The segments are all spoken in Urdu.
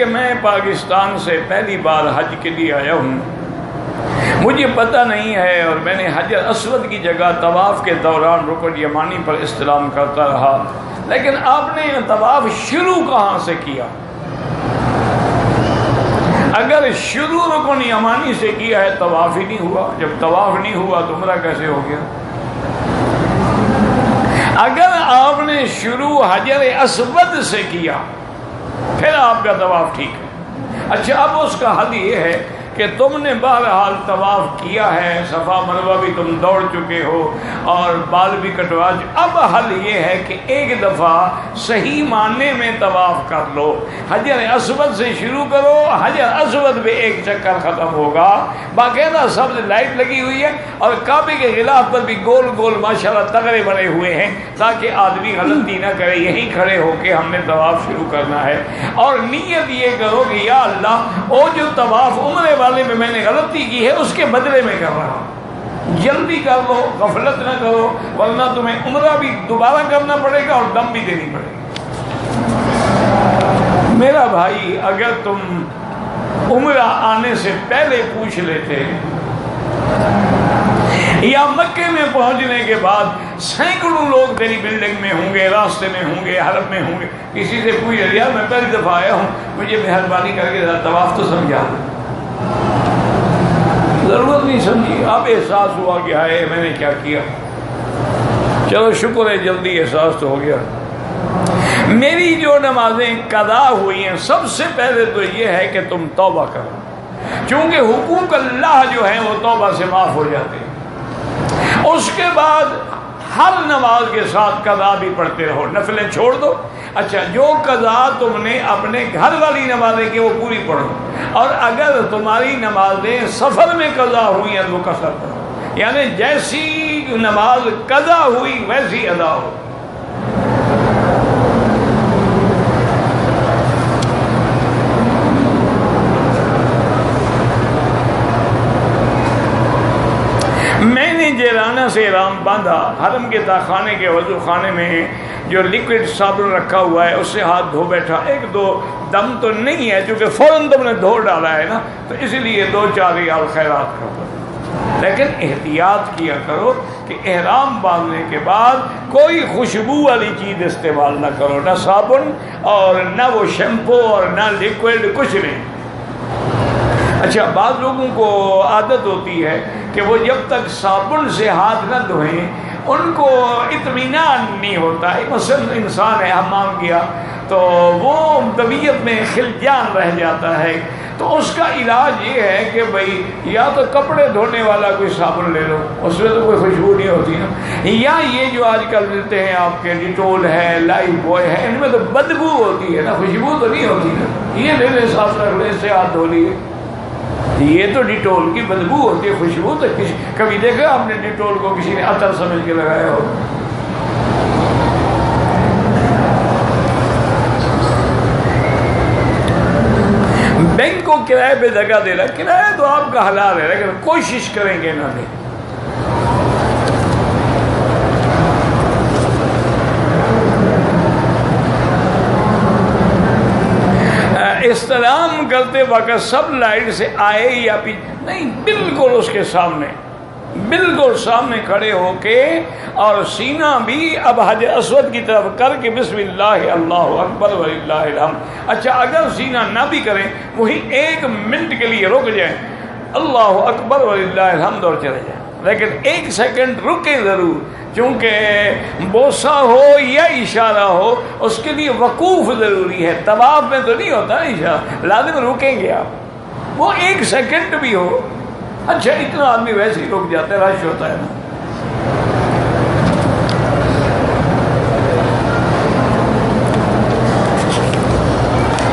کہ میں پاکستان سے پہلی بار حج کے لیے آیا ہوں، مجھے پتہ نہیں ہے، اور میں نے حجر اسود کی جگہ طواف کے دوران رکن یمانی پر استلام کرتا رہا، لیکن آپ نے طواف شروع کہاں سے کیا؟ اگر شروع رکن یمانی سے کیا ہے طواف ہی نہیں ہوا، جب طواف نہیں ہوا تو عمرہ کیسے ہو گیا؟ اگر آپ نے شروع حجر اسود سے کیا پھر آپ کا طواف ٹھیک ہے۔ اچھا، اب اس کا حل یہ ہے کہ تم نے بہرحال طواف کیا ہے، صفا مروہ بھی تم دوڑ چکے ہو اور بال بھی کٹوا چکے، اب حل یہ ہے کہ ایک دفعہ صحیح معنی میں طواف کر لو، حجر اسود سے شروع کرو، حجر اسود پہ ایک چکر ختم ہوگا، باقاعدہ سبز لائٹ لگی ہوئی ہے اور کعبے کے غلاف پر بھی گول گول ماشاءاللہ تغرے بنے ہوئے ہیں تاکہ آدمی غلطی نہ کرے، یہیں کھڑے ہو کے ہم نے طواف شروع کرنا ہے، اور نیت یہ کرو کہ یا اللہ وہ جو طواف عمرے والے میں نے غلطی کی ہے اس کے بدلے میں کر رہا ہوں، جلدی کر لو، غفلت نہ کرو، ورنہ تمہیں عمرہ بھی دوبارہ کرنا پڑے گا اور دم بھی دینی پڑے گی۔ میرا بھائی، اگر تم عمرہ آنے سے پہلے پوچھ لیتے یا مکے میں پہنچنے کے بعد سینکڑوں لوگ تیری بلڈنگ میں ہوں گے، راستے میں ہوں گے، حرم میں ہوں گے، کسی سے پوچھ لیا میں پہلی دفعہ آیا ہوں، مجھے مہربانی کر کے طواف تو سمجھا دو، ضرورت نہیں سمجھی، اب احساس ہوا کہ ہائے میں نے کیا کیا، چلو شکر ہے جلدی احساس تو ہو گیا۔ میری جو نمازیں قضا ہوئی ہیں سب سے پہلے تو یہ ہے کہ تم توبہ کرو، چونکہ حقوق اللہ جو ہیں وہ توبہ سے معاف ہو جاتے ہیں، اس کے بعد ہر نماز کے ساتھ قضا بھی پڑھتے رہو، نفلیں چھوڑ دو۔ اچھا، جو قضا تم نے اپنے گھر والی نمازیں کی وہ پوری پڑھو، اور اگر تمہاری نمازیں سفر میں قضا ہوئی ہیں تو قصر کرو، یعنی جیسی نماز قضا ہوئی ویسی ادا ہو۔ میں نے جیرانہ سے احرام باندھا، حرم کے خانے کے وضو خانے میں جو لیکوڈ صابن رکھا ہوا ہے اس سے ہاتھ دھو بیٹھا، ایک دو دم تو نہیں ہے چونکہ فوراً تم نے دھو ڈالا ہے نا، تو اس لیے 2-4 ریال خیرات کرو، لیکن احتیاط کیا کرو کہ احرام باندھنے کے بعد کوئی خوشبو والی چیز استعمال نہ کرو، نہ صابن اور نہ وہ شیمپو اور نہ لیکوڈ، کچھ نہیں۔ اچھا، بعض لوگوں کو عادت ہوتی ہے کہ وہ جب تک صابن سے ہاتھ نہ دھوئیں ان کو اطمینان نہیں ہوتا ہے، مثلا انسان ہے حمام کیا تو وہ طبیعت میں خلجان رہ جاتا ہے، تو اس کا علاج یہ ہے کہ بھئی یا تو کپڑے دھونے والا کوئی صابن لے لو، اس میں تو کوئی خوشبو نہیں ہوتی نا، یا یہ جو آج کل ملتے ہیں آپ کے ڈیٹول ہے، لائف بوائے ہے، ان میں تو بدبو ہوتی ہے نا، خوشبو تو نہیں ہوتی نا، یہ لے لے صاف رکھ لے، اس سے ہاتھ دھو لیے، یہ تو ڈیٹول کی بدبو ہوتی ہے، خوشبو تو کبھی دیکھا آپ نے ڈیٹول کو کسی نے عطر سمجھ کے لگایا ہو؟ بینک کو کرائے پہ جگہ دے رہا، کرایہ تو آپ کا حلال ہے لیکن کوشش کریں گے نہ دیں۔ استلام کرتے وقت سب لائٹ سے آئے یا پیچھے نہیں، بالکل اس کے سامنے، بالکل سامنے کھڑے ہو کے، اور سینہ بھی اب حجر اسود کی طرف کر کے بسم اللہ اللہ اکبر وللہ الحمد۔ اچھا، اگر سینہ نہ بھی کریں وہی 1 منٹ کے لیے رک جائیں، اللہ اکبر وللہ الحمد، اور چلے جائیں، لیکن 1 سیکنڈ رکیں ضرور، چونکہ بوسہ ہو یا اشارہ ہو اس کے لیے وقوف ضروری ہے، طواف میں تو نہیں ہوتا اشارہ، لازم رکیں گے آپ، وہ 1 سیکنڈ بھی ہو۔ اچھا، اتنا آدمی ویسے ہی رک جاتا ہے، رش ہوتا ہے نا۔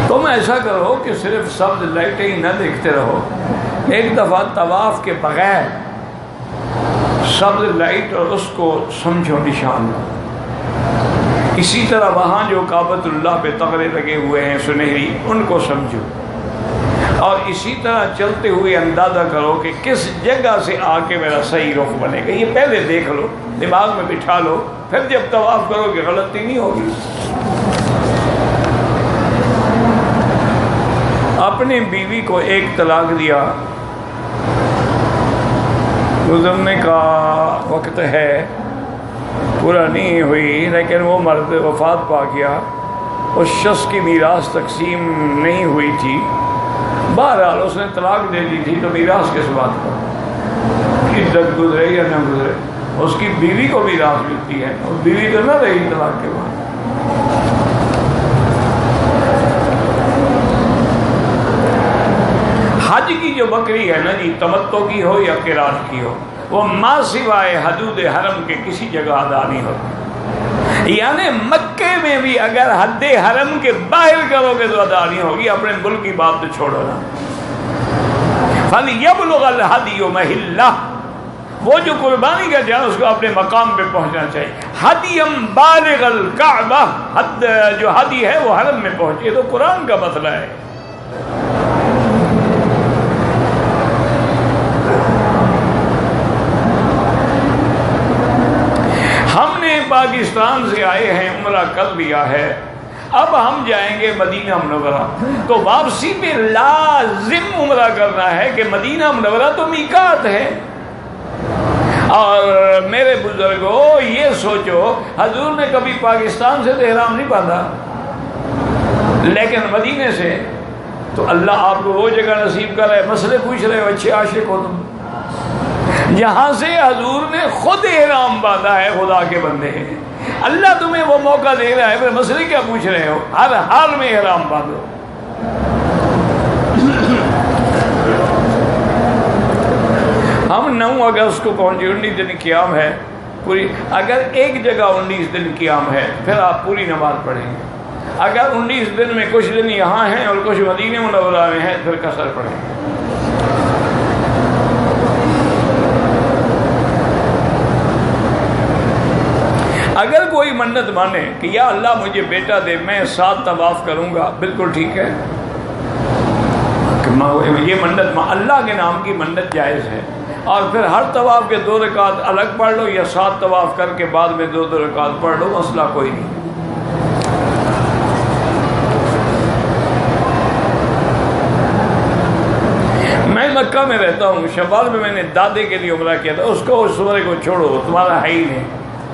تم ایسا کرو کہ صرف سبز لائٹیں ہی نہ دیکھتے رہو، ایک دفعہ طواف کے بغیر سبز لائٹ اور اس کو سمجھو نشان، اسی طرح وہاں جو کعبۃ اللہ پہ تغرے لگے ہوئے ہیں سنہری ان کو سمجھو، اور اسی طرح چلتے ہوئے اندازہ کرو کہ کس جگہ سے آ کے میرا صحیح رخ بنے گا، یہ پہلے دیکھ لو، دماغ میں بٹھا لو، پھر جب طواف کرو کہ غلطی نہیں ہوگی۔ اپنی بیوی کو ایک طلاق دیا، گزرنے کا وقت ہے، پورا نہیں ہوئی، لیکن وہ مرد وفات پا گیا، اس شخص کی میراث تقسیم نہیں ہوئی تھی، بہرحال اس نے طلاق دے دی تھی، تو میراث کس بات کا؟ عدت گزرے یا نہ گزرے، اس کی بیوی کو میراث ملتی ہے، اور بیوی تو نہ رہی طلاق کے بعد۔ حج کی جو بکری ہے نا جی، تمتع کی ہو یا قران کی ہو، وہ ما سوائے حدود حرم کے کسی جگہ ادا نہیں ہوتی، یعنی مکے میں بھی اگر حد حرم کے باہر کرو گے تو ادا نہیں ہوگی، اپنے ملک کی بات تو چھوڑو نا۔ فَلْيَبْلُغَ الْهَدْيُ مَحِلَّهُ، وہ جو قربانی کا جان اس کو اپنے مقام پہ پہنچنا چاہیے۔ حَدْيًا بَالِغَ الْكَعْبَةِ، حد جو حدی ہے وہ حرم میں پہنچے، تو قرآن کا مسئلہ ہے۔ ہم نے پاکستان سے آئے ہیں، عمرہ کر لیا ہے، اب ہم جائیں گے مدینہ منورہ، تو واپسی پہ لازم عمرہ کرنا ہے کہ مدینہ منورہ تو میقات ہے۔ اور میرے بزرگوں یہ سوچو، حضور نے کبھی پاکستان سے تو احرام نہیں باندھا، لیکن مدینے سے تو اللہ آپ کو وہ جگہ نصیب کر رہے، مسئلے پوچھ رہے ہو، اچھے عاشق ہو تم، جہاں سے حضور نے خود احرام باندھا ہے، خدا کے بندے ہیں، اللہ تمہیں وہ موقع دے رہا ہے، پھر مسئلے کیا پوچھ رہے ہو؟ ہر حال میں احرام باندھو۔ ہم 9 اگست کو پہنچے، 19 دن قیام ہے پوری، اگر ایک جگہ 19 دن قیام ہے پھر آپ پوری نماز پڑھیں گے، اگر 19 دن میں کچھ دن یہاں ہیں اور کچھ مدینہ منورہ میں ہیں پھر قصر پڑھیں گے۔ اگر کوئی منت مانے کہ یا اللہ مجھے بیٹا دے، میں 7 طواف کروں گا، بالکل ٹھیک ہے، یہ منت اللہ کے نام کی منت جائز ہے، اور پھر ہر طواف کے 2 رکعت الگ پڑھ لو یا 7 طواف کر کے بعد میں 2 رکعت پڑھ لو، مسئلہ کوئی نہیں۔ میں مکہ میں رہتا ہوں، شوال میں میں نے دادے کے لیے عمرہ کیا تھا، اس کو اس عمرے کو چھوڑو، تمہارا ہے ہی نہیں،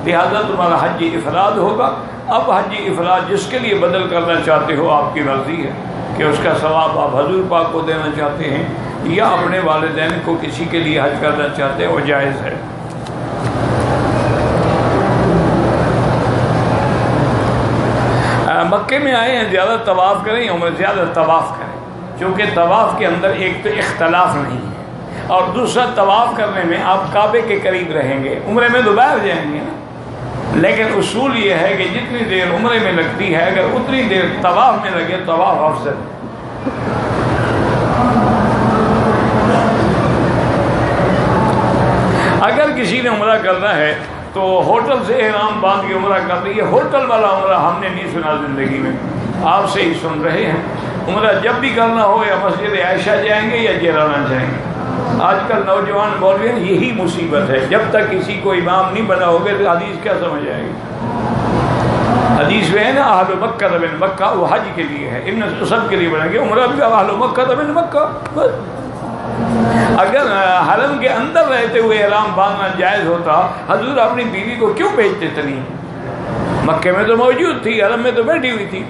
لہذا تمہارا حج افراد ہوگا۔ اب حج افراد جس کے لیے بدل کرنا چاہتے ہو آپ کی مرضی ہے، کہ اس کا ثواب آپ حضور پاک کو دینا چاہتے ہیں یا اپنے والدین کو کسی کے لیے حج کرنا چاہتے ہیں، وہ جائز ہے۔ مکے میں آئے ہیں، زیادہ طواف کریں یا عمرہ، زیادہ طواف کریں، چونکہ طواف کے اندر ایک تو اختلاف نہیں ہے، اور دوسرا طواف کرنے میں آپ کعبے کے قریب رہیں گے، عمرے میں تو باہر جائیں گے نا، لیکن اصول یہ ہے کہ جتنی دیر عمرے میں لگتی ہے اگر اتنی دیر طواف میں لگے، طواف افضل ہے۔ اگر کسی نے عمرہ کرنا ہے تو ہوٹل سے احرام باندھ کے عمرہ کر لیے، ہوٹل والا عمرہ ہم نے نہیں سنا زندگی میں، آپ سے ہی سن رہے ہیں۔ عمرہ جب بھی کرنا ہو یا مسجد عائشہ جائیں گے یا جیرانہ جائیں گے۔ آج کل نوجوان مولوی یہی مصیبت ہے، جب تک کسی کو امام نہیں بنا ہوگا تو حدیث کیا سمجھ آئے گی؟ حدیث میں ہے نا، اہل مکہ من مکہ، وہ حج کے لیے ہے، ان سب کے لیے بنیں گے، عمرہ بھی اہل مکہ من مکہ۔ اگر حرم کے اندر رہتے ہوئے احرام باندھنا جائز ہوتا، حضور اپنی بیوی کو کیوں بھیجتے تھے؟ نہیں، مکے میں تو موجود تھی، حرم میں تو بیٹھی ہوئی تھی۔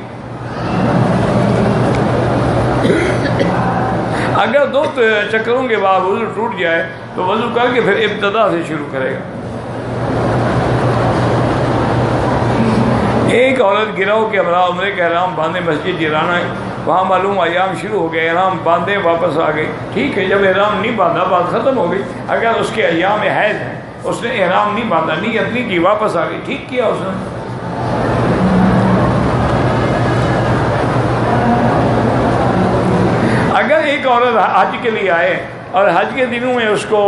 اگر 2 چکروں کے بعد وضو ٹوٹ جائے تو وضو کر کے پھر ابتدا سے شروع کرے گا۔ ایک عورت گروہ کے ہمراہ عمرے کا احرام باندھے مسجد جیرانہ، وہاں معلوم ایام شروع ہو گئے، احرام باندھے واپس آ گئی، ٹھیک ہے، جب احرام نہیں باندھا بات ختم ہو گئی۔ اگر اس کے ایام حیض ہیں، اس نے احرام نہیں باندھا، نیت نہیں کی، واپس آ گئی، ٹھیک کیا اس نے۔ اگر ایک عورت حج کے لیے آئے اور حج کے دنوں میں اس کو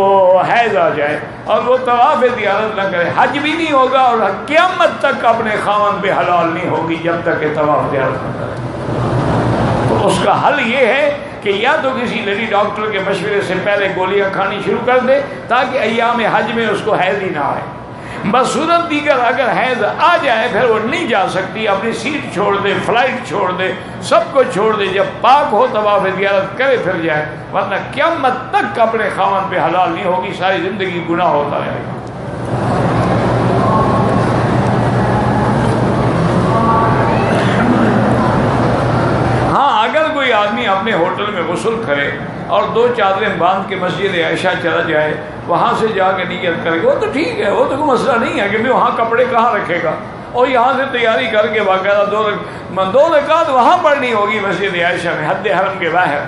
حیض آ جائے اور وہ طواف زیارت نہ کرے، حج بھی نہیں ہوگا اور قیامت تک اپنے خاوند پہ حلال نہیں ہوگی جب تک کہ طواف زیارت نہ کرے۔ تو اس کا حل یہ ہے کہ یا تو کسی لیڈی ڈاکٹر کے مشورے سے پہلے گولیاں کھانی شروع کر دے تاکہ ایام حج میں اس کو حیض ہی نہ آئے، بصورت دیگر اگر حیض آ جائے پھر وہ نہیں جا سکتی، اپنی سیٹ چھوڑ دے، فلائٹ چھوڑ دے، سب کو چھوڑ دے، جب پاک ہو طواف زیارت کرے پھر جائے، ورنہ قیامت تک اپنے خاوند پہ حلال نہیں ہوگی، ساری زندگی گناہ ہوتا رہے گا۔ ہاں اگر کوئی آدمی اپنے ہوٹل میں غسل کرے اور 2 چادریں باندھ کے مسجد عائشہ چلا جائے، وہاں سے جا کے نیت کرے گا، وہ تو ٹھیک ہے، وہ تو کوئی مسئلہ نہیں ہے کہ وہاں کپڑے کہاں رکھے گا، اور یہاں سے تیاری کر کے باقاعدہ 2 رکعت وہاں پڑھنی ہوگی مسجد عائشہ میں، حد حرم کے باہر۔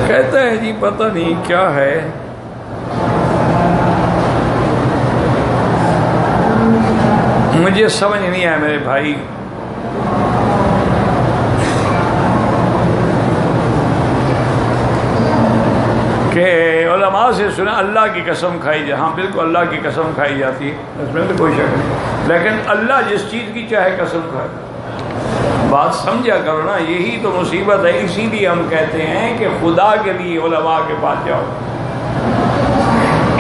کہتا ہے جی پتہ نہیں کیا ہے، مجھے سمجھ نہیں آیا میرے بھائی، کہ علماء سے سنا اللہ کی قسم کھائی جائے، ہاں بالکل اللہ کی قسم کھائی جاتی ہے، اس میں تو کوئی شک نہیں، لیکن اللہ جس چیز کی چاہے قسم کھائے، بات سمجھا کرو نا، یہی تو مصیبت ہے، اسی لیے ہم کہتے ہیں کہ خدا کے لیے علماء کے پاس جاؤ۔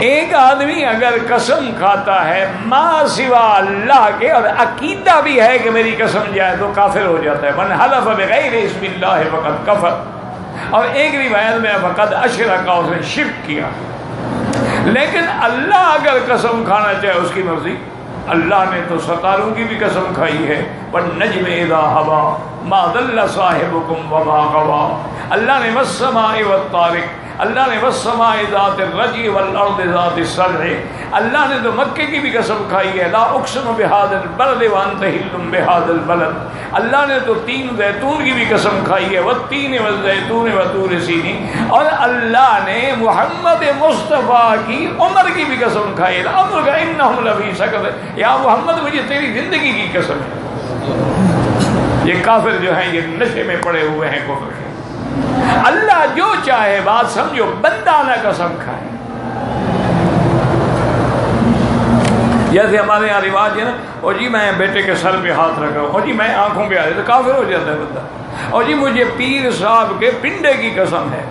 ایک آدمی اگر قسم کھاتا ہے ما سوا اللہ کے اور عقیدہ بھی ہے کہ میری قسم جائے تو کافر ہو جاتا ہے، من حلف بغیر اسم اللہ فقد کفر، اور ایک روایت میں فقد اشرک، اس نے شرک کیا۔ لیکن اللہ اگر قسم کھانا چاہے اس کی مرضی، اللہ نے تو ستاروں کی بھی قسم کھائی ہے، والنجم اذا ہوا ما ضل صاحبکم وما غوا، اللہ نے والسماء والطارق، اللہ نے والسماء ذات الرجع والارض ذات الصرع، اللہ نے تو مکے کی بھی قسم کھائی ہے، لا اقسم بہذا البلد وانت حل بہذا البلد، اللہ نے تو 3 زیتون کی بھی قسم کھائی ہے، والتین والزیتون وطور سینین، اور اللہ نے محمد مصطفیٰ کی عمر کی بھی قسم کھائی ہے، عمر کا انہم لفی سکر، یا محمد مجھے تیری زندگی کی قسم ہے۔ یہ کافر جو ہیں یہ نشے میں پڑے ہوئے ہیں کفر کے۔ اللہ جو چاہے، بات سمجھو، بندہ نہ قسم کھائے۔ جیسے ہمارے یہاں رواج ہے نا، اور جی میں بیٹے کے سر پہ ہاتھ رکھا ہوں، اور جی میں آنکھوں پہ آ جاتا، کافر ہو جاتا ہے بندہ۔ اور جی مجھے پیر صاحب کے پنڈے کی قسم ہے،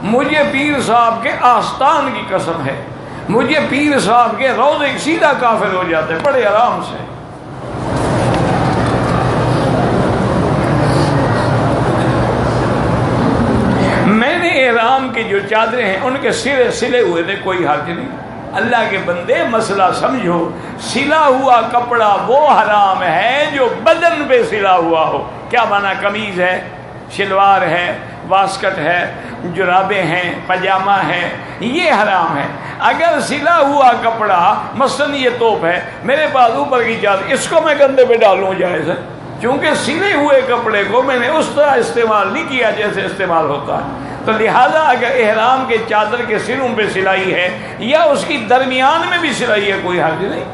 مجھے پیر صاحب کے آستان کی قسم ہے، مجھے پیر صاحب کے روضے، سیدھا کافر ہو جاتا ہے بڑے آرام سے۔ میں نے احرام کی جو چادریں ہیں ان کے سرے سلے ہوئے تھے، کوئی حرج نہیں۔ اللہ کے بندے مسئلہ سمجھو، سلا ہوا کپڑا وہ حرام ہے جو بدن پہ سلا ہوا ہو۔ کیا مانا؟ قمیض ہے، شلوار ہے، واسکٹ ہے، جرابیں ہیں، پاجامہ ہے، یہ حرام ہے۔ اگر سلا ہوا کپڑا مثلاً یہ توپ ہے، میرے پاس اوپر کی چادر، اس کو میں کندھے پہ ڈالوں جائز ہے، کیونکہ سلے ہوئے کپڑے کو میں نے اس طرح استعمال نہیں کیا جیسے استعمال ہوتا ہے۔ تو لہذا اگر احرام کے چادر کے سروں پہ سلائی ہے یا اس کی درمیان میں بھی سلائی ہے، کوئی حرج نہیں۔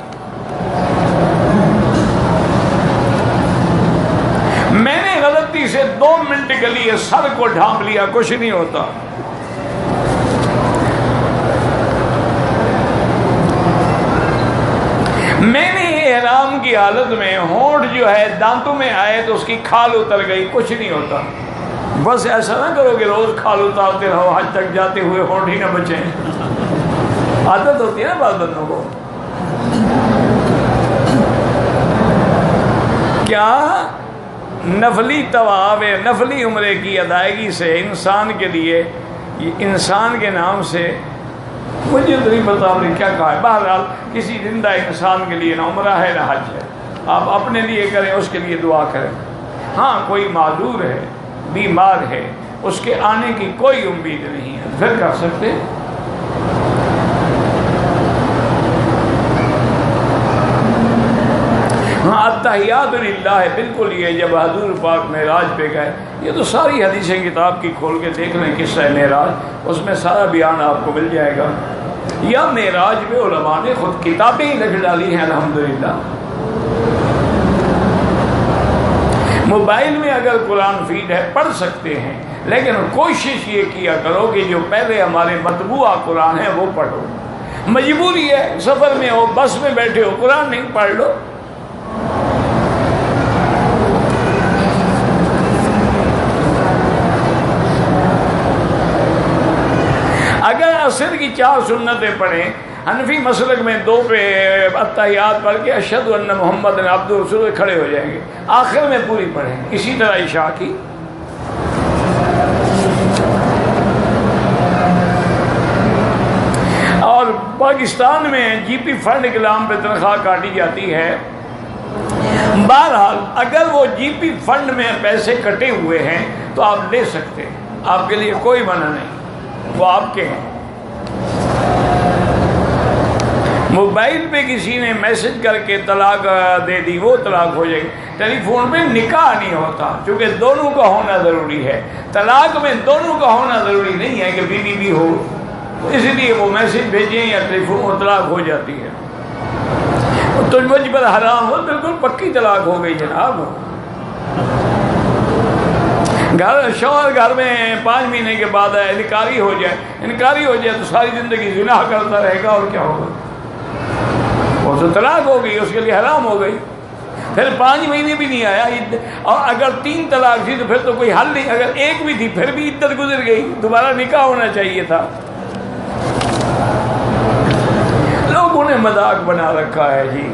میں نے غلطی سے 2 منٹ کے لیے سر کو ڈھانپ لیا، کچھ نہیں ہوتا۔ میں نے احرام کی حالت میں ہونٹ جو ہے دانتوں میں آئے تو اس کی کھال اتر گئی، کچھ نہیں ہوتا۔ بس ایسا نہ کرو کہ روز کھال اتارتے رہو، حج تک جاتے ہوئے ہونٹ ہی نہ بچیں۔ عادت ہوتی ہے نا بعض بندوں کو۔ کیا نفلی طواف، نفلی عمرے کی ادائیگی سے انسان کے لیے، انسان کے نام سے، مجھے تو نہیں پتا آپ نے کیا کہا ہے، بہرحال کسی زندہ انسان کے لیے نہ عمرہ ہے نہ حج ہے۔ آپ اپنے لیے کریں، اس کے لیے دعا کریں۔ ہاں کوئی معذور ہے، بیمار ہے، اس کے آنے کی کوئی امید نہیں ہے، پھر کر سکتے۔ ہاں التحیات للہ ہے، بالکل یہ جب حضور پاک معراج پہ گئے، یہ تو ساری حدیثیں کتاب کی کھول کے دیکھ لیں، قصہ معراج، اس میں سارا بیان آپ کو مل جائے گا۔ یا معراج پہ علماء نے خود کتابیں ہی لکھ ڈالی ہیں الحمدللہ۔ موبائل میں اگر قرآن فیڈ ہے پڑھ سکتے ہیں، لیکن کوشش یہ کیا کرو کہ جو پہلے ہمارے مطبوعہ قرآن ہے وہ پڑھو۔ مجبوری ہے، سفر میں ہو، بس میں بیٹھے ہو، قرآن نہیں پڑھ لو۔ عصر کی 4 سنتیں پڑھیں، حنفی مسلک میں 2 پہ اتحیات پڑھ کے اشہد ان محمد عبدہ ورسولہ کھڑے ہو جائیں گے، آخر میں پوری پڑھیں۔ اسی طرح عشاء کی۔ اور پاکستان میں جی پی فنڈ کے نام پہ تنخواہ کاٹی جاتی ہے۔ بہرحال اگر وہ جی پی فنڈ میں پیسے کٹے ہوئے ہیں تو آپ لے سکتے ہیں، آپ کے لیے کوئی منع نہیں، وہ آپ کے ہیں۔ موبائل پہ کسی نے میسج کر کے طلاق دے دی، وہ طلاق ہو جائے گی۔ ٹیلی فون پہ نکاح نہیں ہوتا، چونکہ دونوں کا ہونا ضروری ہے۔ طلاق میں دونوں کا ہونا ضروری نہیں ہے کہ بیوی بھی ہو، اس لیے وہ میسج بھیجیں یا ٹیلی فون طلاق ہو جاتی ہے۔ تو مجھ پر حرام ہو، بالکل پکی طلاق ہو گئی جناب۔ شوہر گھر میں 5 مہینے کے بعد انکاری ہو جائے تو ساری زندگی زنا کرتا رہے گا، اور کیا ہوگا؟ وہ تو طلاق ہو گئی، اس کے لیے حرام ہو گئی۔ پھر 5 مہینے بھی نہیں آیا، اور اگر 3 طلاق تھی تو پھر تو کوئی حل نہیں، اگر 1 بھی تھی پھر بھی عدت گزر گئی، دوبارہ نکاح ہونا چاہیے تھا۔ لوگوں نے مذاق بنا رکھا ہے جی۔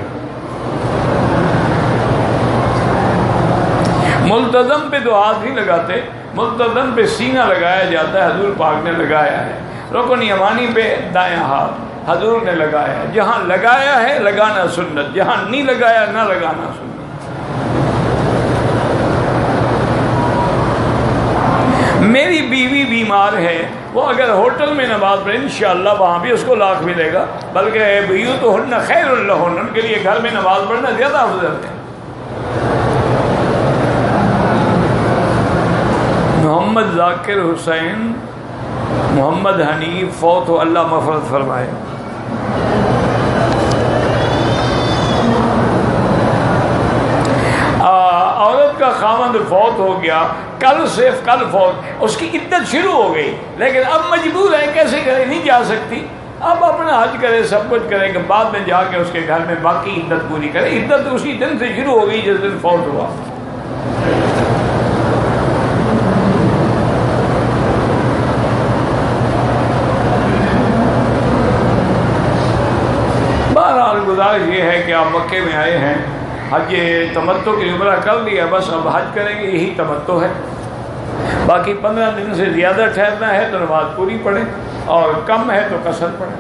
ملتزم پہ تو ہاتھ نہیں لگاتے، ملتزم پہ سینہ لگایا جاتا ہے، حضور پاک نے لگایا ہے۔ رکن یمانی پہ دایاں ہاتھ حضور نے لگایا ہے، جہاں لگایا ہے لگانا سنت، جہاں نہیں لگایا نہ لگانا سنت۔ میری بیوی بیمار ہے، وہ اگر ہوٹل میں نماز پڑھے انشاءاللہ وہاں بھی اس کو لاکھ ملے گا، بلکہ بیوتہن خیر لہن، ان کے لیے گھر میں نماز پڑھنا زیادہ افضل ہے۔ محمد ذاکر حسین محمد حنیف فوت ہو، اللہ مغفرت فرمائے۔ عورت کا خاوند فوت ہو گیا، کل فوت، اس کی عدت شروع ہو گئی، لیکن اب مجبور ہے، کیسے کرے؟ نہیں جا سکتی، اب اپنا حج کرے، سب کچھ کرے کہ بعد میں جا کے اس کے گھر میں باقی عدت پوری کرے۔ عدت اسی دن سے شروع ہو گئی جس دن فوت ہوا۔ بہرحال گزارش یہ ہے کہ آپ مکے میں آئے ہیں، حج تمتع کی عمرہ کر لیا، بس اب حج کریں گے، یہی تمتع ہے۔ باقی 15 دن سے زیادہ ٹھہرنا ہے تو نماز پوری پڑھیں، اور کم ہے تو قصر پڑھیں۔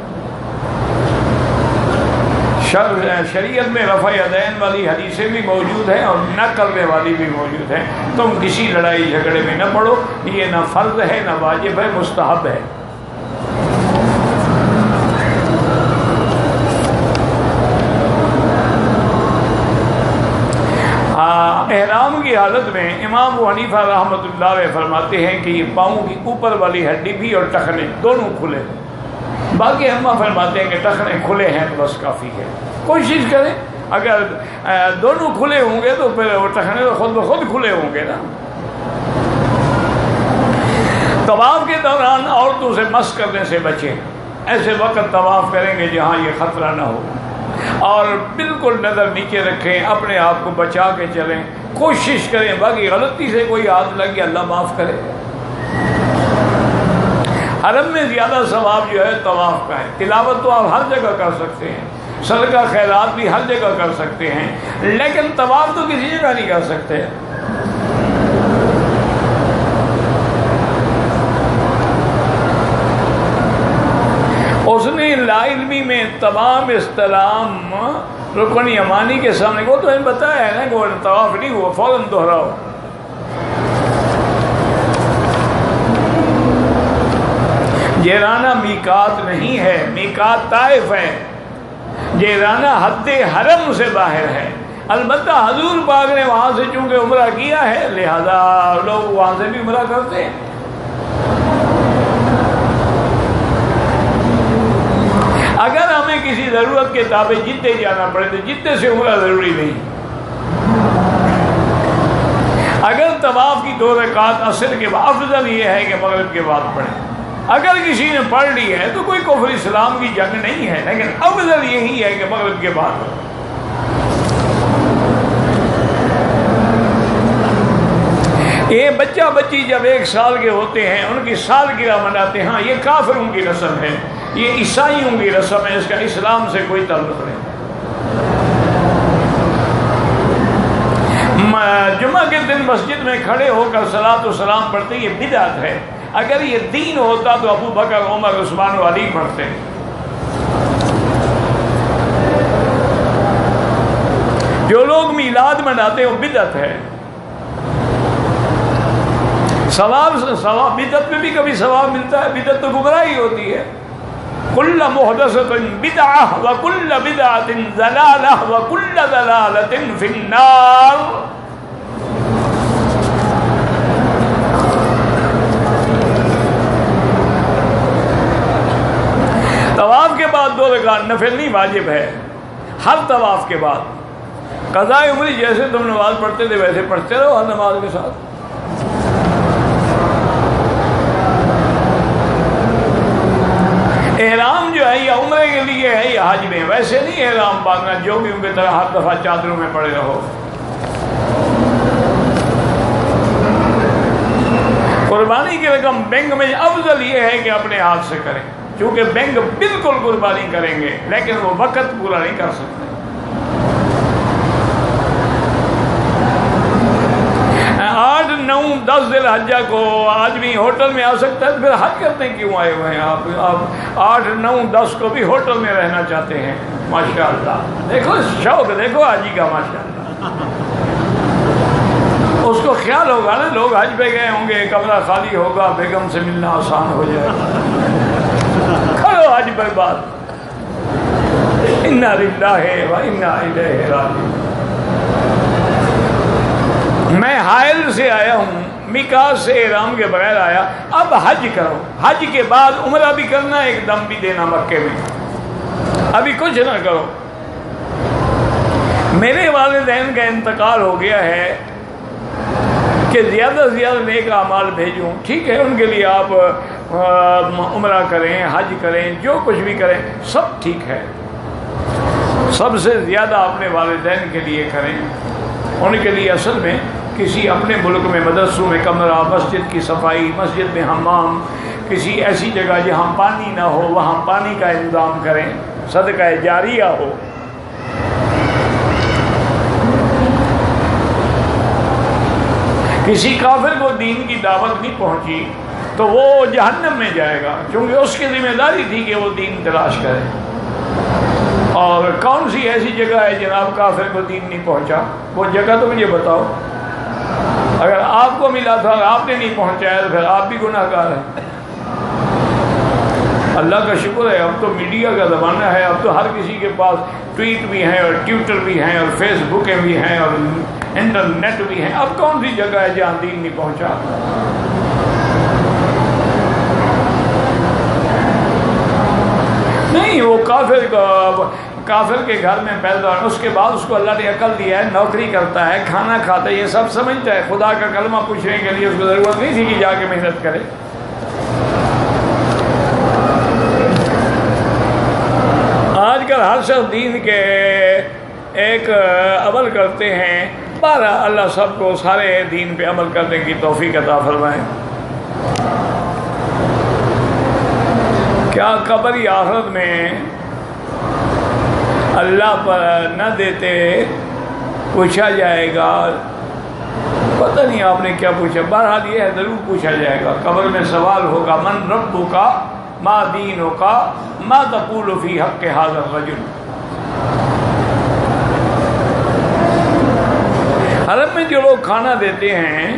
شریعت میں رفع یدین والی حدیثیں بھی موجود ہیں اور نہ کرنے والی بھی موجود ہیں۔ تم کسی لڑائی جھگڑے میں نہ پڑو، یہ نہ فرض ہے نہ واجب ہے، مستحب ہے۔ احرام کی حالت میں امام ابو حنیفہ رحمۃ اللہ علیہ فرماتے ہیں کہ یہ پاؤں کی اوپر والی ہڈی بھی اور ٹخنے دونوں کھلے، باقی اماں فرماتے ہیں کہ ٹخنے کھلے ہیں تو بس کافی ہے۔ کوشش کریں، اگر دونوں کھلے ہوں گے تو پھر وہ ٹخنے تو خود بخود کھلے ہوں گے نا۔ طواف کے دوران عورتوں سے مس کرنے سے بچیں، ایسے وقت طواف کریں گے جہاں یہ خطرہ نہ ہو، اور بالکل نظر نیچے رکھیں، اپنے آپ کو بچا کے چلیں، کوشش کریں، باقی غلطی سے کوئی ہاتھ لگ گیا اللہ معاف کرے۔ حرم میں زیادہ ثواب جو ہے طواف کا ہے، تلاوت تو آپ ہر جگہ کر سکتے ہیں، صدقہ خیرات بھی ہر جگہ کر سکتے ہیں، لیکن طواف تو کسی جگہ نہیں کر سکتے۔ اس نے لا علمی میں تمام استلام رکن یمانی کے سامنے، وہ تو بتایا ہے نا کہ وہ طواف نہیں ہوا، فوراً دہراؤ۔ جیرانہ میقات نہیں ہے، میقات طائف ہے، جیرانہ حد حرم سے باہر ہے۔ البتہ حضور پاک نے وہاں سے چونکہ عمرہ کیا ہے، لہذا لوگ وہاں سے بھی عمرہ کرتے ہیں۔ اگر ہمیں کسی ضرورت کے تابع جدے جانا پڑے تو جدے سے عمرہ ضروری نہیں۔ اگر طواف کی 2 رکعت عصر کے بعد، افضل یہ ہے کہ مغرب کے بعد پڑھیں۔ اگر کسی نے پڑھ لی ہے تو کوئی کفر اسلام کی جنگ نہیں ہے، لیکن افضل یہی ہے کہ مغرب کے بعد پڑھیں۔ یہ بچہ بچی جب 1 سال کے ہوتے ہیں ان کی سالگرہ مناتے ہیں. ہاں یہ کافروں کی رسم ہے, یہ عیسائیوں کی رسم ہے, اس کا اسلام سے کوئی تعلق نہیں. جمعہ کے دن مسجد میں کھڑے ہو کر صلاۃ و سلام پڑھتے, یہ بدعت ہے. اگر یہ دین ہوتا تو ابو بکر, عمر, عثمان و علی پڑھتے. جو لوگ میلاد مناتے ہیں وہ بدعت ہے. ثواب بدعت میں بھی کبھی ثواب ملتا ہے, بدعت تو گمراہی ہوتی ہے. کل محدثۃ بدعہ وکل بدعۃ ضلالہ وکل ضلالۃ فی النار. طواف کے بعد 2 رکعت نفل نہیں, واجب ہے ہر طواف کے بعد. قضاء عمری جیسے تم نماز پڑھتے تھے ویسے پڑھتے رہو ہر نماز کے ساتھ. احرام جو ہے یا عمرے کے لیے ہے یا حج میں, ویسے نہیں احرام باندھنا جو بھی ان کی طرح ہر دفعہ چادروں میں پڑے رہو. قربانی کی رقم بینک میں افضل یہ ہے کہ اپنے ہاتھ سے کریں, چونکہ بینک بالکل قربانی کریں گے لیکن وہ وقت پورا نہیں کر سکتے. 8, 9, 10 ذی الحجہ کو آدمی ہوٹل میں آ سکتا ہے, پھر حج کرتے کیوں آئے ہوئے ہیں آپ 8, 9, 10 کو بھی ہوٹل میں رہنا چاہتے ہیں. ماشاءاللہ دیکھو شوق, دیکھو حاجی کا ماشاءاللہ. اس کو خیال ہوگا نا لوگ حج پہ گئے ہوں گے, کمرہ خالی ہوگا, بیگم سے ملنا آسان ہو جائے گا. کھڑو حج پر بات. انا للہ و انا الیہ راجعون. میں حائل سے آیا ہوں, میقات سے احرام کے بغیر آیا, اب حج کرو. حج کے بعد عمرہ بھی کرنا, ایک دم بھی دینا مکے میں, ابھی کچھ نہ کرو. میرے والدین کا انتقال ہو گیا ہے کہ زیادہ سے زیادہ نیک اعمال بھیجوں. ٹھیک ہے ان کے لیے آپ عمرہ کریں, حج کریں, جو کچھ بھی کریں سب ٹھیک ہے. سب سے زیادہ اپنے والدین کے لیے کریں. ان کے لیے اصل میں کسی اپنے ملک میں مدرسوں میں کمرہ, مسجد کی صفائی, مسجد میں حمام, کسی ایسی جگہ جہاں پانی نہ ہو وہاں پانی کا انتظام کریں, صدقہ جاریہ ہو. کسی کافر کو دین کی دعوت نہیں پہنچی تو وہ جہنم میں جائے گا, کیونکہ اس کی ذمہ داری تھی کہ وہ دین تلاش کرے. اور کون سی ایسی جگہ ہے جناب کافر کو دین نہیں پہنچا؟ وہ جگہ تو مجھے بتاؤ. اگر آپ کو ملا تھا اور آپ نے نہیں پہنچایا تو پھر آپ بھی گناہ گار ہیں. اللہ کا شکر ہے اب تو میڈیا کا زمانہ ہے, اب تو ہر کسی کے پاس ٹویٹ بھی ہیں اور ٹویٹر بھی ہیں اور فیس بکیں بھی ہیں اور انٹرنیٹ بھی ہیں. اب کون سی جگہ ہے جہاں دین نہیں پہنچا؟ نہیں, وہ کافر کے گھر میں پیدا ہے, اس کے بعد اس کو اللہ نے عقل دیا ہے, نوکری کرتا ہے, کھانا کھاتا ہے, یہ سب سمجھتا ہے. خدا کا کلمہ پوچھنے کے لیے اس کو ضرورت نہیں تھی کہ جا کے محنت کرے. آج کل ہر شخص دین کے ایک عمل کرتے ہیں. بہرحال اللہ سب کو سارے دین پہ عمل کرنے کی توفیق عطا فرمائے. کیا قبر آخرت میں اللہ پر نہ دیتے پوچھا جائے گا؟ پتہ نہیں آپ نے کیا پوچھا, بہرحال یہ ہے ضرور پوچھا جائے گا. قبر میں سوال ہوگا, من ربک ما دینک ما تقول فی حق ھذا الرجل. حرم میں جو لوگ کھانا دیتے ہیں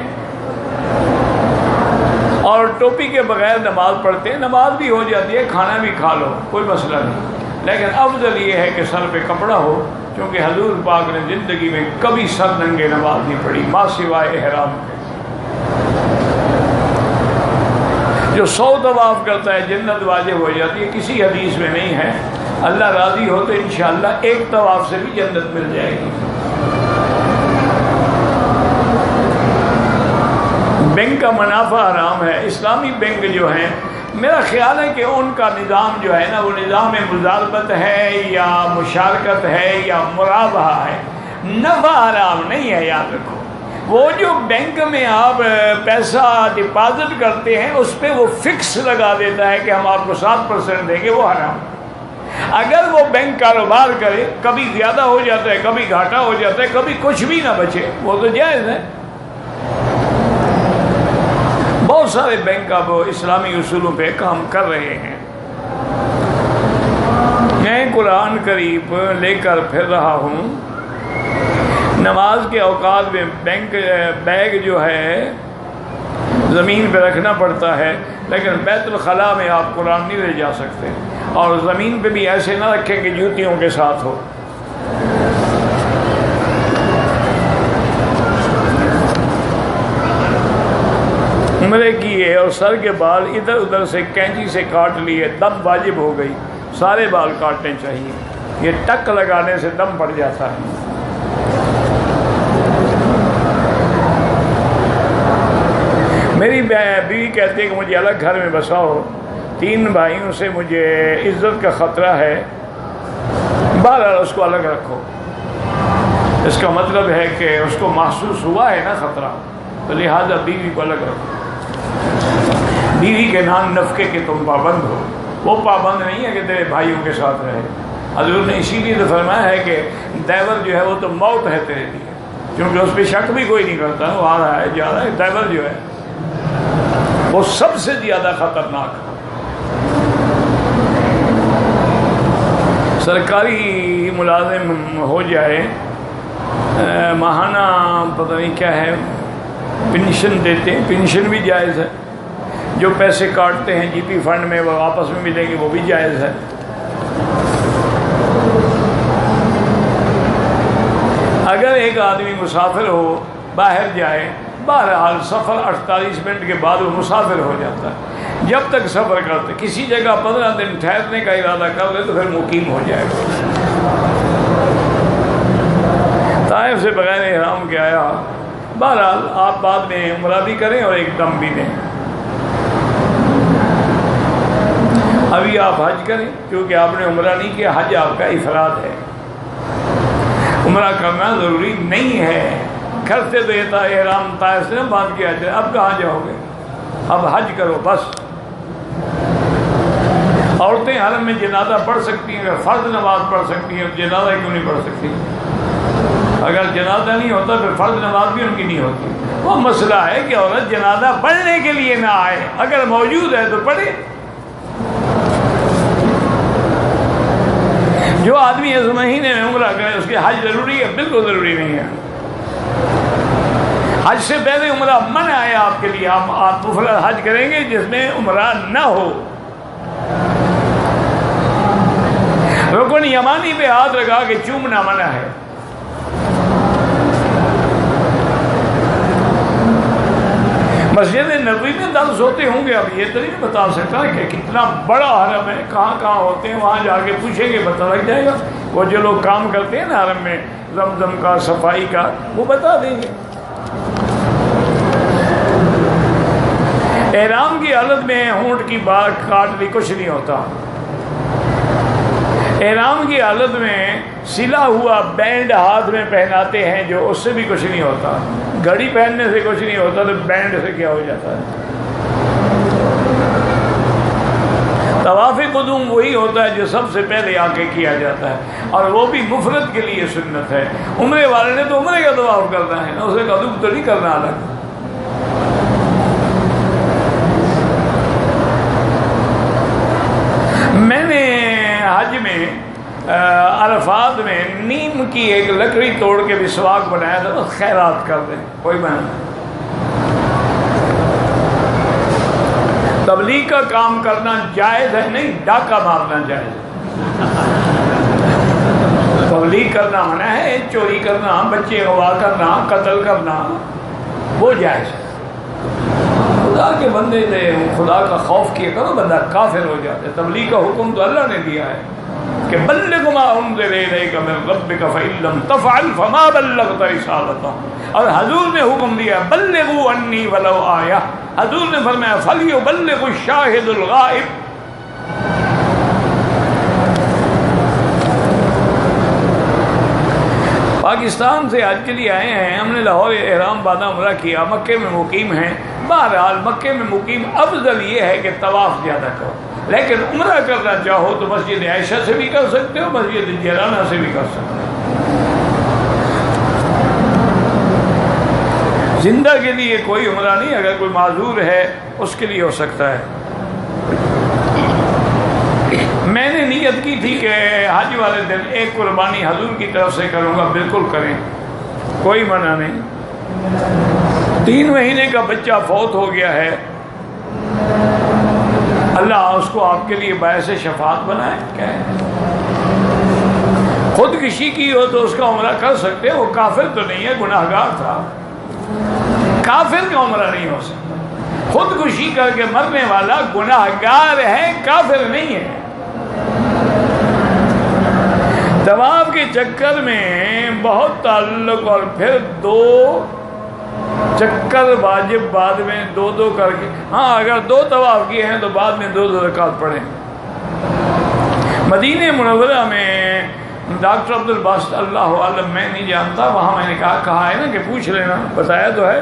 اور ٹوپی کے بغیر نماز پڑھتے ہیں, نماز بھی ہو جاتی ہے, کھانا بھی کھا لو, کوئی مسئلہ نہیں. لیکن افضل یہ ہے کہ سر پہ کپڑا ہو, کیونکہ حضور پاک نے زندگی میں کبھی سر ننگے نماز نہیں پڑھی ما سوائے احرام کے. جو 100 طواف کرتا ہے جنت واجب ہو جاتی ہے, کسی حدیث میں نہیں ہے. اللہ راضی ہو تو انشاءاللہ ایک طواف سے بھی جنت مل جائے گی. بینک کا منافع حرام ہے. اسلامی بینک جو ہیں میرا خیال ہے کہ ان کا نظام جو ہے نا وہ نظام مضاربت ہے یا مشارکت ہے یا مرابحہ ہے. نفع حرام نہیں ہے, یاد رکھو. وہ جو بینک میں آپ پیسہ ڈپازٹ کرتے ہیں اس پہ وہ فکس لگا دیتا ہے کہ ہم آپ کو 7% دیں گے، وہ حرام۔ اگر وہ بینک کاروبار کرے، کبھی زیادہ ہو جاتا ہے، کبھی گھاٹا ہو جاتا ہے، کبھی کچھ بھی نہ بچے، وہ تو جائز ہے۔ بہت سارے بینک اب اسلامی اصولوں پہ کام کر رہے ہیں۔ میں قرآن قریب لے کر پھر رہا ہوں، نماز کے اوقات میں بیگ جو ہے زمین پہ رکھنا پڑتا ہے، لیکن بیت الخلاء میں آپ قرآن نہیں لے جا سکتے، اور زمین پہ بھی ایسے نہ رکھیں کہ جوتیوں کے ساتھ ہو۔ عمرے کیے اور سر کے بال ادھر ادھر سے کینچی سے کاٹ لیے، دم واجب ہو گئی، سارے بال کاٹنے چاہیے، یہ ٹک لگانے سے دم پڑ جاتا ہے۔ میری بیوی کہتی ہے کہ مجھے الگ گھر میں بساؤ، 3 بھائیوں سے مجھے عزت کا خطرہ ہے، بہرحال اس کو الگ رکھو۔ اس کا مطلب ہے کہ اس کو محسوس ہوا ہے نا خطرہ، تو لہٰذا بیوی کو الگ رکھو۔ بیوی کے نام نفقے کے تم پابند ہو، وہ پابند نہیں ہے کہ تیرے بھائیوں کے ساتھ رہے۔ حضور نے اسی لیے تو فرمایا ہے کہ دیور جو ہے وہ تو موت ہے تیرے لیے، کیونکہ اس پہ شک بھی کوئی نہیں کرتا، وہ آ رہا ہے جا رہا ہے۔ دیور جو ہے وہ سب سے زیادہ خطرناک ہے۔ سرکاری ملازم ہو جائے، ماہانہ پتہ نہیں کیا ہے پینشن دیتے ہیں، پینشن بھی جائز ہے، جو پیسے کاٹتے ہیں جی پی فنڈ میں وہ آپس میں ملیں گے، وہ بھی جائز ہے۔ اگر ایک آدمی مسافر ہو، باہر جائے، بہرحال سفر 48 منٹ کے بعد وہ مسافر ہو جاتا ہے، جب تک سفر کرتے کسی جگہ 15 دن ٹھہرنے کا ارادہ کر لے تو پھر مقیم ہو جائے گا۔ طائف سے بغیر احرام کے آیا، بہرحال آپ بعد میں عمرہ بھی کریں اور ایک دم بھی دیں۔ ابھی آپ حج کریں، کیونکہ آپ نے عمرہ نہیں کیا، حج آپ کا افراد ہے، عمرہ کرنا ضروری نہیں ہے۔ کرتے تو یہ تھا احرام طائف سے بات کیا جائے، اب کہاں جاؤ گے، اب حج کرو بس۔ عورتیں حرم میں جنازہ پڑھ سکتی ہیں، اگر فرض نماز پڑھ سکتی ہیں، جنازہ کیوں نہیں پڑھ سکتی؟ اگر جنازہ نہیں ہوتا پھر فرض نماز بھی ان کی نہیں ہوتی۔ وہ مسئلہ ہے کہ عورت جنازہ پڑھنے کے لیے نہ آئے، اگر موجود ہے تو پڑھے۔ جو آدمی اس مہینے میں عمرہ کرے اس کے حج ضروری ہے؟ بالکل ضروری نہیں ہے۔ حج سے پہلے عمرہ منع ہے آپ کے لیے، آپ مفرد حج کریں گے جس میں عمرہ نہ ہو۔ رکن یمانی پہ ہاتھ لگا کے چومنا منع ہے۔ مسجد نبوی میں درس ہوتے ہوں گے، اب یہ تو نہیں بتا سکتا کہ کتنا بڑا حرم ہے، کہاں کہاں ہوتے ہیں، وہاں جا کے پوچھیں گے پتہ لگ جائے گا۔ وہ جو لوگ کام کرتے ہیں نا حرم میں زمزم کا، صفائی کا، وہ بتا دیں گے۔ احرام کی حالت میں ہونٹ کی بال کاٹ لی کچھ نہیں ہوتا۔ احرام کی حالت میں سلا ہوا بینڈ ہاتھ میں پہناتے ہیں جو، اس سے بھی کچھ نہیں ہوتا۔ گھڑی پہننے سے کچھ نہیں ہوتا تو بینڈ سے کیا ہو جاتا ہے؟ طواف قدوم وہی ہوتا ہے جو سب سے پہلے آ کے کیا جاتا ہے، اور وہ بھی مفرد کے لیے سنت ہے۔ عمرے والے نے تو عمرے کا طواف کرنا ہے نا، اسے قدوم تو نہیں کرنا الگ۔ میں نے حج میں عرفات میں نیم کی ایک لکڑی توڑ کے مسواک بنایا تھا، بس خیرات کر دیں، کوئی بنا۔ تبلیغ کا کام کرنا جائز ہے نہیں، ڈاکہ مارنا جائز ہے۔ تبلیغ کرنا منع ہے، چوری کرنا، بچے اغوا کرنا، قتل کرنا وہ جائز ہے۔ خدا کے بندے نے خدا کا خوف کیا کرو، بندہ کافر ہو جاتا ہے۔ تبلیغ کا حکم تو اللہ نے دیا ہے کہ بلغ ما انزل الیک من ربک فإن لم تفعل فما بلغت رسالتہ، اور حضور نے حکم دیا بلغوا عنی ولو آیہ۔ حضور نے فرمایا فلیبلغ الشاہد الغائب۔ پاکستان سے حج کے لیے آئے ہیں، ہم نے لاہور احرام باندھا، عمرہ کیا، مکے میں مقیم ہیں، بہرحال مکے میں مقیم افضل یہ ہے کہ طواف زیادہ کرو، لیکن عمرہ کرنا چاہو تو مسجد عائشہ سے بھی کر سکتے ہو، مسجد جیرانہ سے بھی کر سکتے ہو۔ زندہ کے لیے کوئی عمرہ نہیں، اگر کوئی معذور ہے اس کے لیے ہو سکتا ہے۔ میں نے نیت کی تھی کہ حج والے دن ایک قربانی حضور کی طرف سے کروں گا، بالکل کریں، کوئی منع نہیں۔ 3 مہینے کا بچہ فوت ہو گیا ہے، اللہ اس کو آپ کے لیے باعث شفاعت بنائے۔ کیا ہے، خودکشی کی ہو تو اس کا عمرہ کر سکتے، وہ کافر تو نہیں ہے، گناہ گار تھا، کافر کا عمرہ نہیں ہو سکتا۔ خودکشی کر کے مرنے والا گناہ گار ہے، کافر نہیں ہے۔ طواف کے چکر میں بہت تعلق، اور پھر 2 چکر واجب بعد میں 2 کر کے، ہاں اگر 2 طواف کیے ہیں تو بعد میں 2 رکعت پڑھیں۔ مدینہ منورہ میں ڈاکٹر عبد الباسط، اللہ عالم میں نہیں جانتا، وہاں میں نے کہا ہے نا کہ پوچھ لینا، بتایا تو ہے۔